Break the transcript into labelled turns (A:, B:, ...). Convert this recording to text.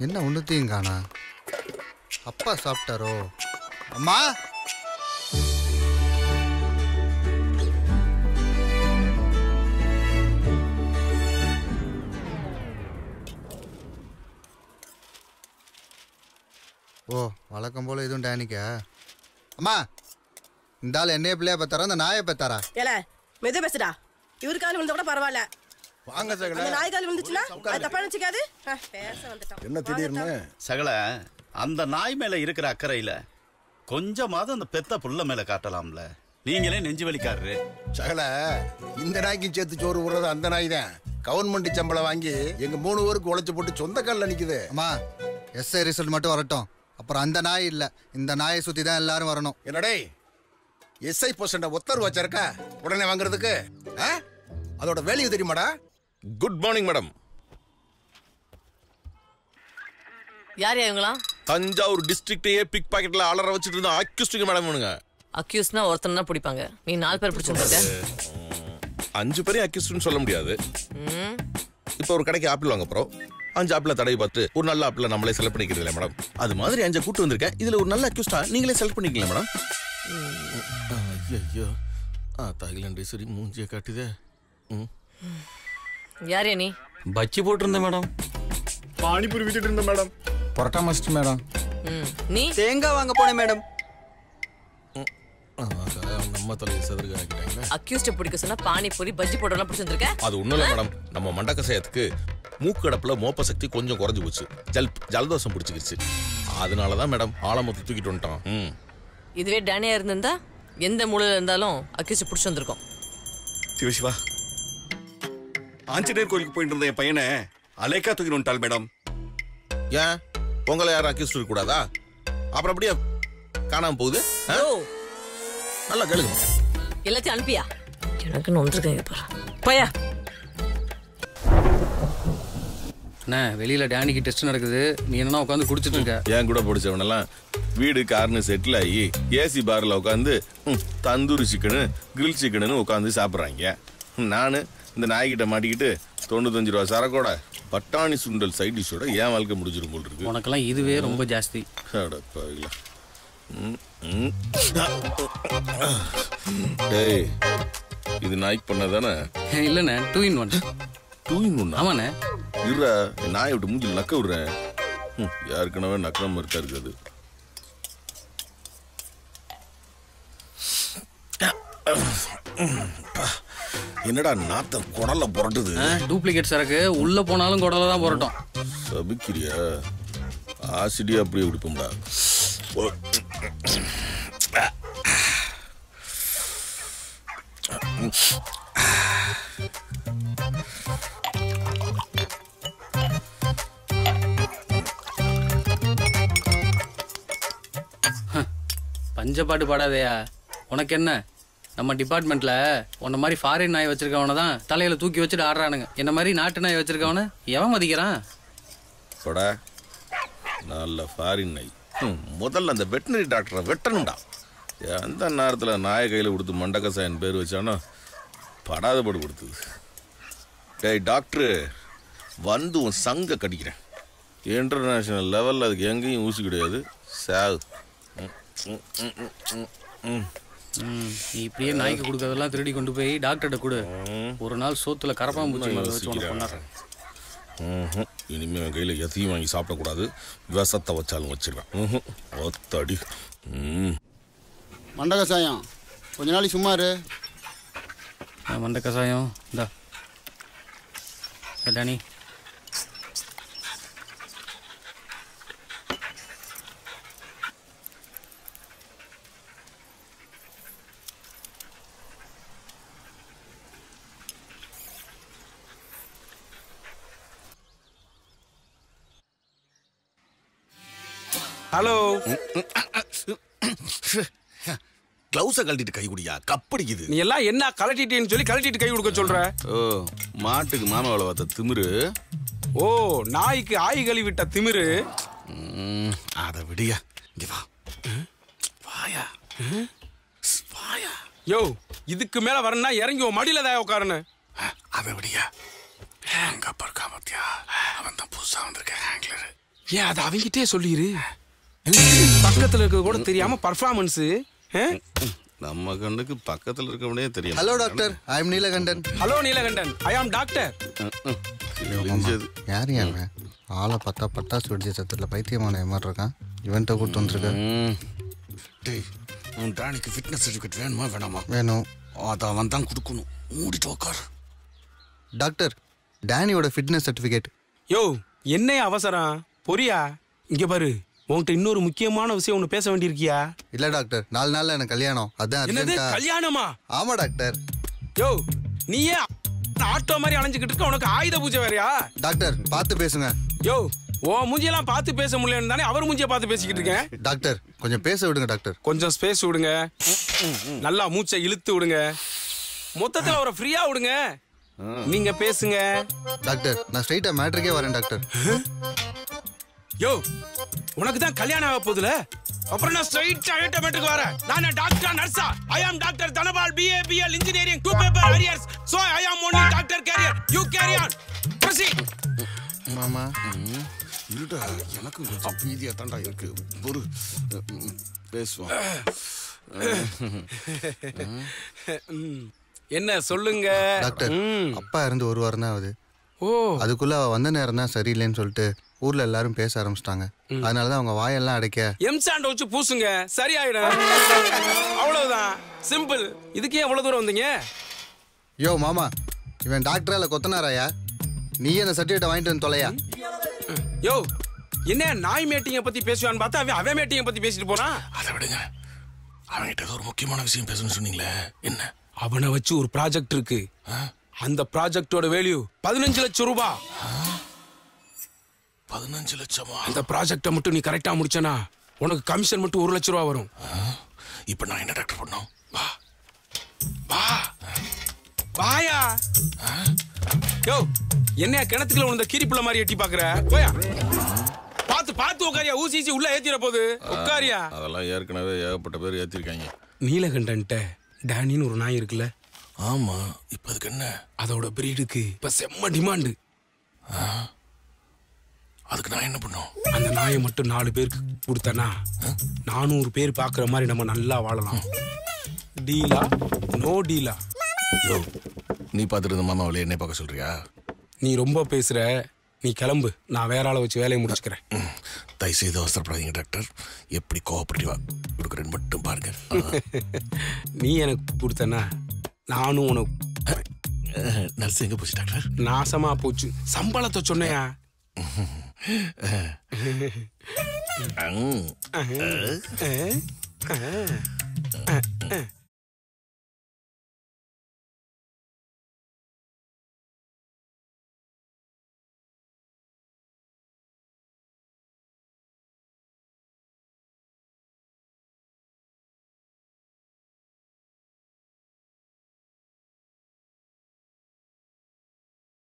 A: என்ன ஒன்றுத்தையும் காணா? அப்பா சாப்பிட்டாரோ? அம்மா ஓ வழக்கம் போல இதுவும் டேனிக்கா? அம்மா இந்த ஆள் என்னைய பிள்ளையா பெத்தாரா அந்த நாயை பெத்தாரா?
B: ஏல மெது பேசுடா. இவரு கால் விழுந்தா கூட பரவாயில்ல.
C: வாங்க சகல.
B: அந்த நாய் கால் விழுந்துச்சுனா அது தப்பா நினைச்சுக்காது. பேச வந்துட்டான்.
C: என்ன திடீர்னு?
D: சகல அந்த நாய் மேல இருக்கிற அக்கறையில கொஞ்சமாவது அந்த பெத்த புள்ள மேல காட்டலாம்ல. நீங்களே நெஞ்சு வலிக்காரரு.
C: சகல இந்த நாய்க்கு சேர்த்து சோறு விடுறது அந்த நாய் தான். கவர்மெண்ட் சம்பளம் வாங்கி எங்க 3 பேருக்கு உழைச்சு போட்டு சொந்த காலில் நிக்குது.
A: அம்மா எஸ்ஐ ரிசல்ட் மட்டும் வரட்டும், அப்புறம் அந்த நாய் இல்ல இந்த நாயை சுத்தி தான் எல்லாரும் வரணும்.
C: என்னடே எஸ்ஐ பர்சன்ட் உத்தரவு வச்சிருக்கா உடனே வாங்குறதுக்கு? அதோட வேல்யூ தெரியுமாடா?
E: Good morning madam.
F: யார் இவங்களா?
E: தஞ்சாவூர் டிஸ்ட்ரிக்ட்லயே பிக் பாக்கெட்ல அலற வச்சிட்டு இருந்த அக்யூஸ்டுங்க மேடம் இவனுங்க.
F: அக்யூஸ்னா ஒருத்தனா பிடிப்பாங்க. நீ 4 பேர் பிடிச்சிருக்க.
E: 5 பேரையும் அக்யூஸ்ட்னு சொல்ல முடியாது. இப்போ ஒரு கடைக்கு ஆப்பிள் வாங்க போறோம். 5 ஆப்பிள தடவி பார்த்து ஒரு நல்ல ஆப்பிள நம்மளே செலக்ட் பண்ணிக்கிறீங்களா மேடம்? அது மாதிரி 5 கூட்டு வந்திருக்கேன். இதுல ஒரு நல்ல அக்யூஸ்டா நீங்களே செலக்ட் பண்ணிக்கலாம் மேடம். ஐயோ தாய்லாண்டேஸ்வரி மூஞ்சிய காட்டுதே.
F: யாரே நீ?
G: பச்சி போட்டிருந்தேன் மேடம்.
H: பானிபூரி வித்துட்டு இருந்தேன் மேடம்.
G: Parotta must madam.
F: நீ?
G: தேங்காய் வாங்க போனேன் மேடம்.
E: நம்ம தலையை சதுர்க ஆக்கிட்டாங்க.
F: அக்யூஸ்ட பிடிக்க சொன்னா பானிபூரி பஜ்ஜி போட்டெல்லாம் பிடிச்சிருக்க.
E: அது ஒண்ணும் இல்ல மேடம், நம்ம மண்டக்கசயத்துக்கு மூக்கடப்புல மோப்ப சக்தி கொஞ்சம் குறைஞ்சு போச்சு. ஜலதோஷம் பிடிச்சிக்கிச்சு. அதனாலதான் மேடம் ஆழமொத்தி தூக்கிட்டு வந்துட்டான்.
F: இதுவே டேனியா இருந்திருந்தா எந்த மூலையில இருந்தாலும் அக்யூஸ்ட் பிடிச்சி வந்திருக்கோம்.
H: சிவசிவா, ஆஞ்சநேயர் கோயிலுக்கு போயிட்டு இருந்த என் பையனை அலைக்கா தூக்கிட்டு வந்துட்டாள் மேடம்.
E: ஏன் உங்களை யாரும் அக்யூஸ்ட் இருக்க கூடாதா? அப்புறம் அப்படியே காணாம போகுது. நல்லா கேளுங்க.
F: எல்லாத்தையும் அனுப்பியா? எனக்கு நொந்திருக்கேன் பாரு. போயா.
G: அண்ணா வெளியில டேனிக்கு டெஸ்ட் நடக்குது. நீ என்ன உட்காந்து குடிச்சிட்டு இருக்க?
E: ஏன் கூட பிடிச்சவனெல்லாம் வீடு கார்னு செட்டில் ஆகி ஏசி பார்ல உட்காந்து தந்தூரி சிக்கனு கிரில் சிக்கனு உட்காந்து சாப்பிட்றாங்க. நான் இந்த நாய்கிட்ட மாட்டிக்கிட்டு 95 ரூபா சரக்கோட பட்டாணி சுண்டல் சைட் டிஷோட ஏன் வாழ்க்கை முடிஞ்சிரும் போல் இருக்கு.
G: உனக்கெல்லாம் இதுவே ரொம்ப ஜாஸ்தி.
E: டேய் இது நாய்க்கு பண்ணதானே?
G: இல்லண்ணே 2 in 1.
E: 2 in 1?
G: ஆமாண்ணே.
E: இருடா நாயை விட்டு மூஞ்சில் நக்க விடுறேன். யாருக்குனவே நக்காம இருக்கா இருக்காது. என்னடா நாத்தம் குடல்ல புரட்டுது.
G: டூப்ளிகேட் சரக்கு உள்ள போனாலும் குடல தான் புரட்டும்.
E: சபிக்கிறியா? ஆசிடியா அப்படியே குடிப்போம்டா.
G: பஞ்சப்பாட்டு பாடாதையா? உனக்கு என்ன? நம்ம டிபார்ட்மெண்ட்ல உன்ன மாதிரி ஃபாரின் நாய் வச்சிருக்கவன தான் தலையில தூக்கி வச்சுட்டு ஆடுறானுங்க. என்ன மாதிரி நாட்டு நாய் வச்சிருக்கவன எவன் மதிக்கிறான்?
E: போடா நல்ல ஃபாரின் நாய். முதல்ல அந்த வெட்டினரி டாக்டரை வெட்டணும்டா. எந்த நேரத்தில் நாயை கையில் கொடுத்து மண்டக்கசாயன் பேர் வச்சானோ படாத படு கொடுத்தது. டேய் டாக்டரு வந்து உன் சங்க கடிக்கிறேன். இன்டர்நேஷ்னல் லெவலில் அதுக்கு எங்கேயும் ஊசி கிடையாது. சாவு.
G: நீ இப்படியே நாய்க்கு கொடுக்கறதெல்லாம் திருடி கொண்டு போய் டாக்டர்கிட்ட கொடு. ஒரு நாள் சோத்துல கரப்பாம்பூச்சி வச்சு உனக்கு பண்ணாரு.
E: இனிமே என் கையில் எதையும் வாங்கி சாப்பிடக்கூடாது. விஷத்தை வச்சாலும் வச்சிருவேன். ஒத்தடி.
I: மண்ட கசாயம் கொஞ்ச நாளைக்கு சும்மா இரு.
G: மண்ட கசாயம் இந்தா டானி.
H: ஹலோ.
E: கிளவுஸை கழட்டிட்டு கை குடியா கப்படிக்குது.
H: நீ எல்லாம் என்ன கலட்டிட்டேன்னு சொல்லி கலட்டிட்டு கை கொடுக்க சொல்ற?
E: ஓ மாட்டுக்கு மாமா வேலை பார்த்த திமிரு.
H: ஓ நாய்க்கு ஆய் கழுவிட்ட திமிரு.
E: அதை விடியா. இங்க வா. வாயா வாயா.
H: யோ இதுக்கு மேல வரணும்னா இறங்கி உன் மடியில தான் உட்காருன்னு.
E: அதை விடியா. எங்க அப்பா இருக்கா பாத்தியா? அவன் தான் புதுசா வந்திருக்க ஹேங்லரு.
H: ஏன் அதை அவங்கிட்டே சொல்லிரு. பக்கத்துல இருக்க கூட தெரியாம பர்ஃபார்மன்ஸ்.
E: நம்ம கண்ணுக்கு பக்கத்துல இருக்கவனே தெரியும்.
A: Hello doctor, I am Neelakandan.
H: Hello Neelakandan, I am doctor.
A: யார் யார் ஆளை பார்த்தா பட்டாசு வெடிச்ச சத்துல பைத்தியமான மாதிரி இருக்கான். இவன்ட்ட கூட்டு வந்துருக்கேன்.
J: டேய், உன் டானிக்கு ஃபிட்னஸ் சர்டிஃபிகேட் வேணுமா வேணாமா?
A: வேணும்.
J: அதை அவன் தான் கொடுக்கணும். மூடிட்டு உட்கார்.
A: டாக்டர், டேனியோட ஃபிட்னஸ் சர்டிஃபிகேட்.
H: யோ, என்ன அவசரம்? பொரியா, இங்க பாரு, உன்கிட்ட இன்னொரு முக்கியமான விஷயம் ஒன்று பேச வேண்டியிருக்கியா?
A: இல்ல டாக்டர், 4 நாள்ல எனக்கு கல்யாணம். அதான்
H: என்னது கல்யாணமா?
A: ஆமா டாக்டர்.
H: யோ, நீயே ஆட்டோ மாதிரி அலைஞ்சுக்கிட்டு இருக்க, உனக்கு ஆயுத பூஜை வேறையா?
A: டாக்டர் பார்த்து பேசுங்க.
H: யோ, உன் மூஞ்சியெல்லாம் பார்த்து பேச முடியலன்னு தானே அவர் மூஞ்சியை பார்த்து பேசிக்கிட்டு இருக்கேன்.
A: டாக்டர் கொஞ்சம் பேச விடுங்க டாக்டர்.
H: கொஞ்சம் ஸ்பேஸ் விடுங்க. நல்லா மூச்சை இழுத்து விடுங்க. மொத்தத்துல அவரை ஃப்ரீயா விடுங்க. நீங்க பேசுங்க.
A: டாக்டர், நான் ஸ்ட்ரைட்டா மேட்ருக்கே வரேன் டாக்டர்.
H: யோ, உனக்கு தான் கல்யாணம் ஆக போகுதுல, அப்புறம் நான் ஸ்ட்ரைட்டா மேட்ருக்கு வரேன். நான் டாக்டர் நர்ஸா? I am doctor Dhanapal, BA BL engineering, 2 paper arrears. So I am only doctor career. You carry on. Proceed.
A: மாமா
J: இருடா, எனக்கு கொஞ்சம் பீதியா தாண்டா இருக்கு. ஒரு பேசுவோம்.
H: என்ன சொல்லுங்க
A: டாக்டர். அப்பா இருந்து 1 வாரம் தான் ஆகுது.
H: ஓ,
A: அதுக்குள்ள அவ வந்த நேரம் தான் சரியில்லைன்னு சொல்லிட்டு ஊர்ல எல்லாரும் பேச ஆரம்பிச்சிட்டாங்க. அதனாலதான் அவங்க வாயெல்லாம் அடைக்க
H: எம்சாண்ட் வச்சு பூசுங்க, சரியாயிடும். அவ்வளவுதான், சிம்பிள். இதுக்கே எவ்வளவு தூரம் வந்தீங்க?
A: யோ மாமா, இவன் டாக்டரால கொத்தனாராயா? நீ என்ன சர்டிஃபிகேட் வாங்கிட்டு வந்து தொலையா?
H: யோ, என்ன நாய் மேட்டிங்க பத்தி பேசுவான்னு பார்த்தா அவன் மேட்டிங்க பத்தி பேசிட்டு போறான்.
J: அதை விடுங்க, அவன்கிட்ட ஏதோ ஒரு முக்கியமான விஷயம் பேசணும்னு சொன்னீங்களே, என்ன?
H: அவனை வச்சு ஒரு ப்ராஜெக்ட் இருக்கு. அந்த ப்ராஜெக்டோட வேல்யூ 15 லட்சம் ரூபாய்.
J: 15 லட்சமா?
H: அந்த ப்ராஜெக்டை மட்டும் நீ கரெக்டா முடிச்சனா உனக்கு கமிஷன் மட்டும் 1 லட்சம் ரூபாய் வரும்.
J: இப்ப நான் என்ன டாக்டர் பண்ணோம்? வா
H: வா வாயா. யோ, என்ன கிணத்துக்குள்ள உள்ள கீரிப்புள்ள மாதிரி எட்டி பாக்குற? போயா, பாத்து பாத்து உட்காரியா. ஊசி உள்ள ஏத்திர போகுது. உட்காரியா.
E: அதெல்லாம் ஏற்கனவே ஏகப்பட்ட பேர் ஏத்திருக்காங்க.
H: நீலகண்டன்ட்ட டேனின்னு ஒரு நாய் இருக்குல்ல?
J: ஆமா. இப்ப அதுக்கு என்ன?
H: அதோட பிரீடுக்கு இப்ப செம்ம டிமாண்டு.
J: அதுக்கு நான் என்ன பண்ணும்?
H: அந்த நாயை மட்டும் 4 பேருக்கு கொடுத்தனா 400 பேர் பாக்குற மாதிரி நம்ம நல்லா வாழலாம். டீலா நோ டீலா?
J: யோ, நீ பார்த்துட்டு இருந்த மாமாவில என்ன பார்க்க சொல்றியா?
H: நீ ரொம்ப பேசுற, நீ கிளம்பு. நான் வேற ஆளை வச்சு வேலையை முடிச்சுக்கிறேன்.
J: தயவுசெய்து அவசரப்படாதீங்க டாக்டர். எப்படி கோஆபரேட்டிவா கொடுக்குறேன்னு மட்டும் பாருங்க.
H: நீ எனக்கு கொடுத்தனா நானும் உனக்கு.
J: நர்ஸ் எங்க போச்சு டாக்டர்?
H: நாசமா போச்சு. சம்பளத்தை சொன்னையா?